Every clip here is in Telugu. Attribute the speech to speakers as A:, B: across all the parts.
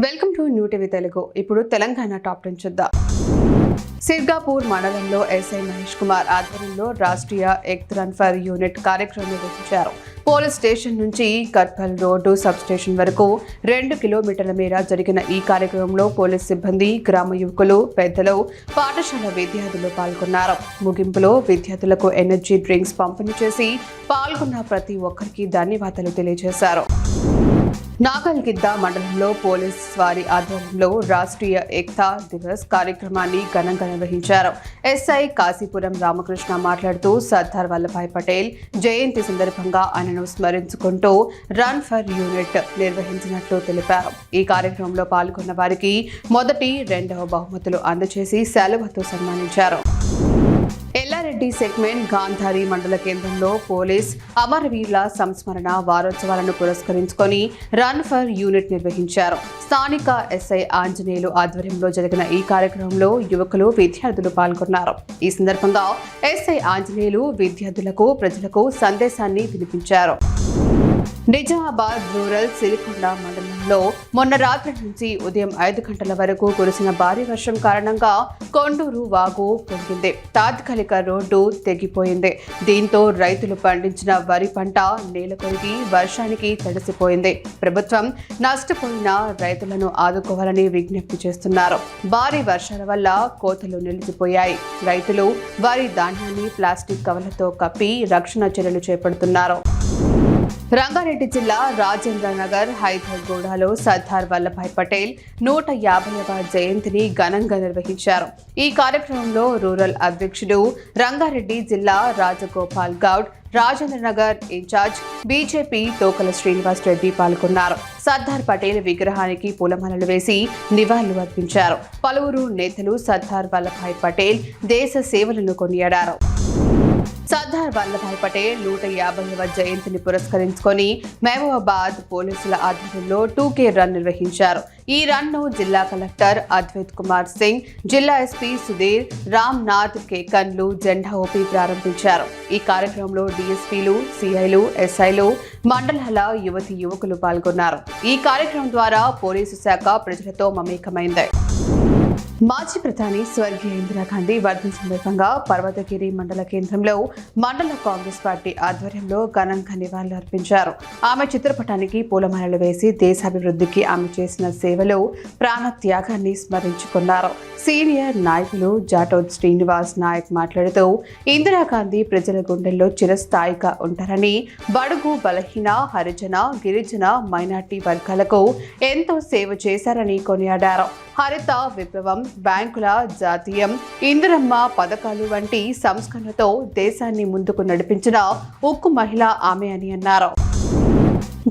A: Welcome to new TV Telugu. ఇప్పుడు తెలంగాణ టాప్ 10 చూద్దాం. సిర్గాపూర్ మండలంలో ఎస్ఐ మహేష్ కుమార్ ఆధ్వర్యంలో రాష్ట్రీయ ఎక్త్ రన్ ఫర్ యూనిట్ కార్యక్రమం నిర్వహించారు. పోలీస్ స్టేషన్ నుంచి కట్పల్ రోడ్డు సబ్ స్టేషన్ వరకు 2 కిలోమీటర్ల మేర జరిగిన ఈ కార్యక్రమంలో పోలీస్ సిబ్బంది, గ్రామ యువకులు, పెద్దలు, పాఠశాల విద్యార్థులు పాల్గొన్నారు. ముగింపులో విద్యార్థులకు ఎనర్జీ డ్రింక్స్ పంపిణీ చేసి పాల్గొన్న ప్రతి ఒక్కరికి ధన్యవాదాలు తెలియజేశారు. నాగల్గిద్ద మండలంలో పోలీస్ వారి ఆధ్వర్యంలో రాష్ట్రీయ ఏక్తా దివస్ కార్యక్రమాన్ని ఘనంగా నిర్వహించారు. ఎస్ఐ కాశీపురం రామకృష్ణ మాట్లాడుతూ సర్దార్ వల్లభాయ్ పటేల్ జయంతి సందర్భంగా ఆయనను స్మరించుకుంటూ రన్ ఫర్ యూనిట్ నిర్వహించినట్లు తెలిపారు. ఈ కార్యక్రమంలో పాల్గొన్న వారికి మొదటి, రెండవ బహుమతులు అందజేసి సెలవుతో సన్మానించారు. ఎల్లారెడ్డి సెగ్మెంట్ గాంధారి మండల కేంద్రంలో పోలీస్ అమరవీరుల సంస్మరణ వారోత్సవాలను పురస్కరించుకొని రన్ ఫర్ యూనిట్ నిర్వహించారు. స్థానిక ఎస్ఐ ఆంజనేయులు ఆధ్వర్యంలో జరిగిన ఈ కార్యక్రమంలో యువకులు, విద్యార్థులు పాల్గొన్నారు. ఈ సందర్భంగా ఎస్ఐ ఆంజనేయులు విద్యార్థులకు, ప్రజలకు సందేశాన్ని వినిపించారు. నిజామాబాద్ రూరల్ సిరికొండ మండలంలో మొన్న రాత్రి నుంచి ఉదయం 5 గంటల వరకు కురిసిన భారీ వర్షం కారణంగా కొండూరు వాగు పొంగింది. తాత్కాలిక రోడ్డు తెగిపోయింది. దీంతో రైతులు పండించిన వరి పంట నేలకొరిగి వర్షానికి తడిసిపోయింది. ప్రభుత్వం నష్టపోయిన రైతులను ఆదుకోవాలని విజ్ఞప్తి చేస్తున్నారు. భారీ వర్షాల వల్ల కోతలు నిలిచిపోయాయి. రైతులు వారి ధాన్యాన్ని ప్లాస్టిక్ కవర్లతో కప్పి రక్షణ చర్యలు చేపడుతున్నారు. రంగారెడ్డి జిల్లా రాజేంద్ర నగర్ హైదర్గూడలో సర్దార్ వల్లభాయ్ పటేల్ 150వ జయంతిని ఘనంగా నిర్వహించారు. ఈ కార్యక్రమంలో రూరల్ అధ్యక్షుడు రంగారెడ్డి జిల్లా రాజగోపాల్ గౌడ్, రాజేంద్ర నగర్ ఇన్ఛార్జ్ బీజేపీ తోకల శ్రీనివాస్ రెడ్డి పాల్గొన్నారు. సర్దార్ పటేల్ విగ్రహానికి పూలమాలలు వేసి నివాళులు అర్పించారు. పలువురు నేతలు సర్దార్ వల్లభాయ్ పటేల్ దేశ సేవలను కొనియాడారు. సర్దార్ వల్లభాయ్ పటేల్ 150వ జయంతిని పురస్కరించుకొని మహబూబాబాద్ పోలీసుల ఆధ్వర్యంలో 2K రన్ నిర్వహించారు. ఈ రన్ను జిల్లా కలెక్టర్ అద్వైత్ కుమార్ సింగ్, జిల్లా ఎస్పీ సుధీర్ రామ్నాథ్ కేకన్లు జెండా ఊపి ప్రారంభించారు. ఈ కార్యక్రమంలో డీఎస్పీలు, సిఐలు, ఎస్ఐలు, మండలాల యువతి యువకులు పాల్గొన్నారు. ఈ కార్యక్రమం ద్వారా పోలీసు శాఖ ప్రజలతో మమేకమైంది. మాజీ ప్రధాని స్వర్గీయ ఇందిరాగాంధీ వర్ధంతి సందర్భంగా పర్వతగిరి మండల కేంద్రంలో మండల కాంగ్రెస్ పార్టీ ఆధ్వర్యంలో ఘనంగా నివాళులు అర్పించారు. ఆమె చిత్రపటానికి పూలమాలలు వేసి దేశాభివృద్ధికి ఆమె చేసిన సేవలు, ప్రాణ త్యాగాన్ని స్మరించుకున్నారు. సీనియర్ నాయకులు జాటోద్ శ్రీనివాస్ నాయక్ మాట్లాడుతూ ఇందిరాగాంధీ ప్రజల గుండెల్లో చిరస్థాయిగా ఉంటారని, బడుగు, బలహీన, హరిజన, గిరిజన, మైనార్టీ వర్గాలకు ఎంతో సేవ చేశారని కొనియాడారు. హరిత విప్లవం, బ్యాంకుల జాతీయం, ఇందిరమ్మ పథకాలు వంటి సంస్కరణలతో దేశాన్ని ముందుకు నడిపించిన ఉక్కు మహిళ ఆమె అని అన్నారు.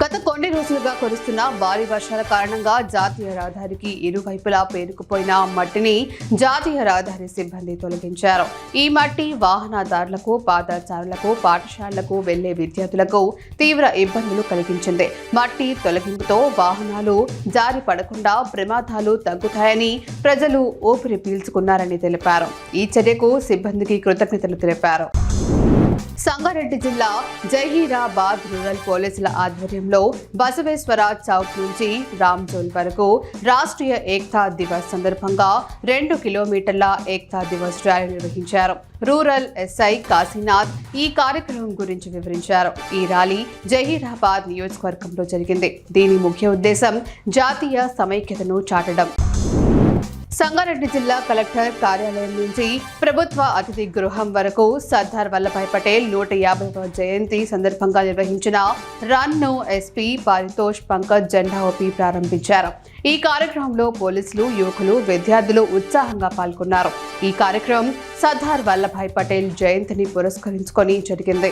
A: గత కొన్ని రోజులుగా కురుస్తున్న భారీ వర్షాల కారణంగా జాతీయ రహదారికి ఇరువైపులా పేరుకుపోయిన మట్టిని జాతీయ రహదారి సిబ్బంది తొలగించారు. ఈ మట్టి వాహనదారులకు, పాదచారులకు, పాఠశాలలకు వెళ్లే విద్యార్థులకు తీవ్ర ఇబ్బందులు కలిగించింది. మట్టి తొలగింపుతో వాహనాలు జారి పడకుండా ప్రమాదాలు తగ్గుతాయని ప్రజలు ఊపిరి పీల్చుకున్నారని తెలిపారు. ఈ చర్యకు సిబ్బందికి కృతజ్ఞతలు తెలిపారు. సంగారెడ్డి జిల్లా జహీరాబాద్ రూరల్ పోలీసుల ఆధ్వర్యంలో బసవేశ్వర చౌక్ నుంచి రామ్జోల్ వరకు రాష్ట్రీయ ఏక్తా దివస్ సందర్భంగా 2 కిలోమీటర్ల ఏక్తా దివస్ ర్యాలీ నిర్వహించారు. రూరల్ ఎస్ఐ కాశీనాథ్ ఈ కార్యక్రమం గురించి వివరించారు. ఈ ర్యాలీ జహీరాబాద్ నియోజకవర్గంలో జరిగింది. దీని ముఖ్య ఉద్దేశం జాతీయ సమైక్యతను చాటడం. సంగారెడ్డి జిల్లా కలెక్టర్ కార్యాలయం నుంచి ప్రభుత్వ అతిథి గృహం వరకు సర్దార్ వల్లభాయ్ పటేల్ 150వ జయంతి సందర్భంగా నిర్వహించిన రన్ను ఎస్పీ పారితోష్ పంకజ్ జెండా ఊపి ప్రారంభించారు. ఈ కార్యక్రమంలో పోలీసులు, యువకులు, విద్యార్థులు ఉత్సాహంగా పాల్గొన్నారు. ఈ కార్యక్రమం సర్దార్ వల్లభాయ్ పటేల్ జయంతిని పురస్కరించుకొని జరిగింది.